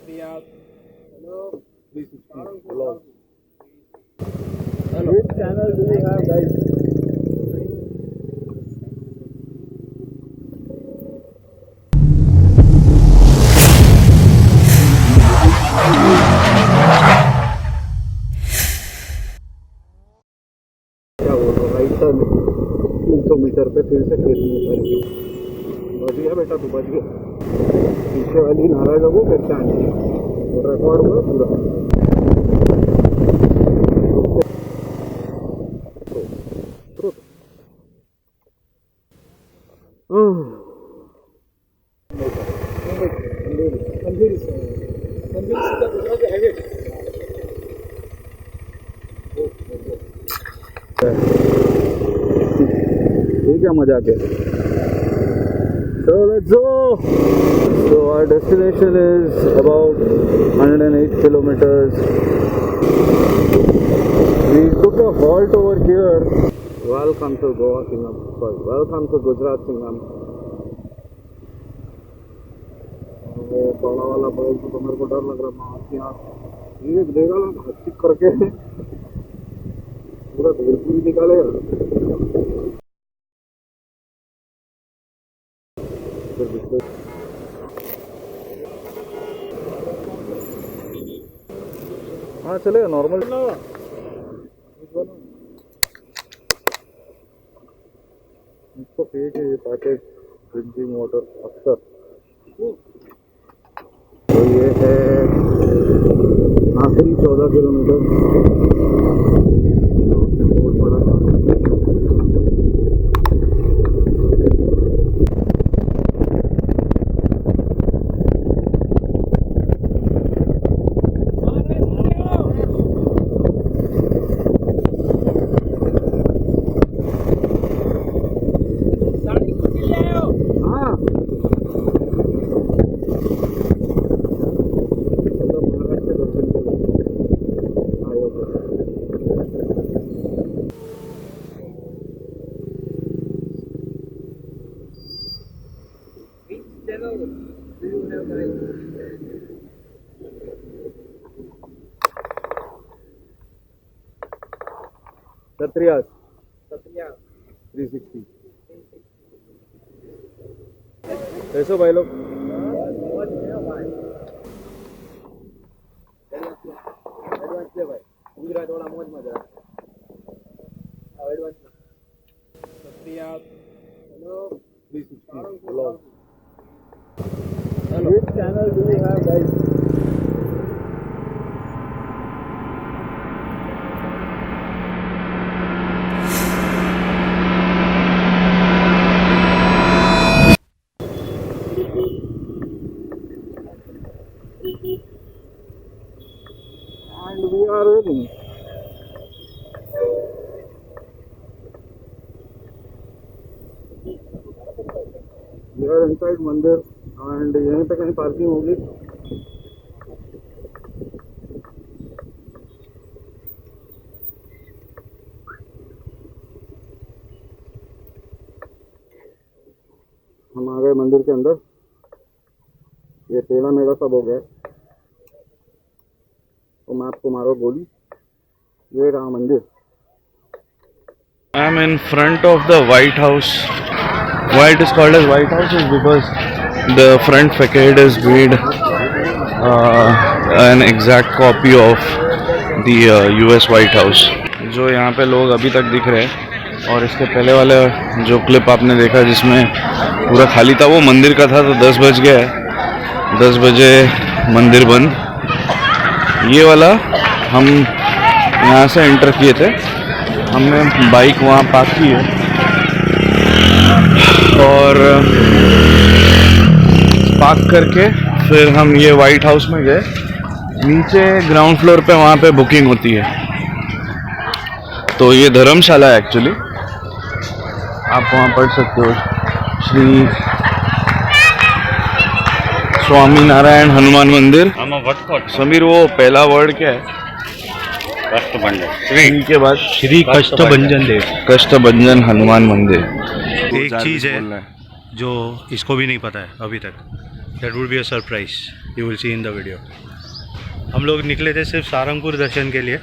Hello. 360 vlog. Which channel do you have, guys? क्या बोल रहा राइट टर्न 300 मीटर पे फिर से खेत में उतर गई। बच गया बेटा, तू बच गया। पीछे वाली नाराज हो गई, फिर आएंगे और रिकॉर्ड हुआ पूरा। ये क्या मजाक है? So let's go. So our destination is about 108 kilometers. We took a halt over here. Welcome to Goa Singam. Sorry, welcome to Gujarat Singam. वो बड़ा वाला बैल तो मेरे को डर लग रहा है। आपके यहाँ ये देगा ना हत्ती करके पूरा भेड़पुरी निकालेगा। हाँ चलेगा नॉर्मल। इसको फेंक है ये पैकेट ड्रिंकिंग वाटर अक्सर। तो ये है आखिरी 14 किलोमीटर। बहुत बड़ा Satriyas 360 कैसे भाई लोग? गुजरात वाला मौज मजा hello 360 vlog. Which channel do you have, guys? And we are ready. We are inside Mandir and यहीं पे कहीं पार्किंग होगी। हम आ गए मंदिर के अंदर। ये टेढ़ा मेढ़ा सब हो गया तो मैं आपको मारो गोली। ये रहा मंदिर। I am in front of the White House. Why it is called as White House is because the front facade is made an exact copy of the US White House. जो यहाँ पे लोग अभी तक दिख रहे हैं और इसके पहले वाला जो क्लिप आपने देखा जिसमें पूरा खाली था वो मंदिर का था। तो 10 बज गया है, 10 बजे मंदिर बंद। ये वाला हम यहाँ से एंटर किए थे, हमने बाइक वहाँ पार्क की है और पार्क करके फिर हम ये वाइट हाउस में गए। नीचे ग्राउंड फ्लोर पे वहाँ पे बुकिंग होती है। तो ये धर्मशाला है एक्चुअली, आप वहाँ पढ़ सकते हो। श्री स्वामीनारायण हनुमान मंदिर। समीर वो पहला वर्ड क्या है? कष्टभंजन। श्री के बाद श्री कष्टभंजन देव, कष्टभंजन हनुमान मंदिर। एक चीज़ है जो इसको भी नहीं पता है अभी तक, that would be a surprise, you will see in the video. हम लोग निकले थे सिर्फ सारंगपुर दर्शन के लिए,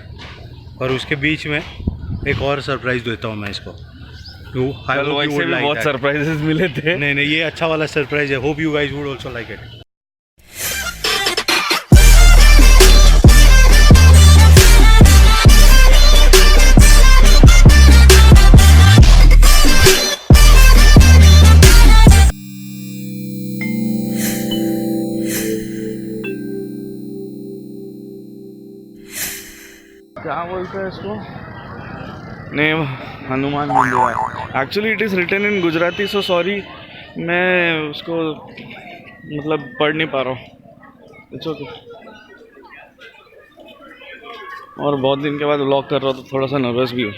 और उसके बीच में एक और सरप्राइज देता हूँ मैं इसको। वैसे भी बहुत सरप्राइजेस मिले थे। नहीं, ये अच्छा वाला सरप्राइज है। Hope you guys would also like it. क्या बोलते हैं इसको? नहीं, हनुमान मंदिर। Actually it is written in Gujarati, so sorry, मैं उसको मतलब पढ़ नहीं पा रहा हूँ। It's okay. और बहुत दिन के बाद व्लॉग कर रहा हूँ तो थोड़ा सा नर्वस भी हूँ।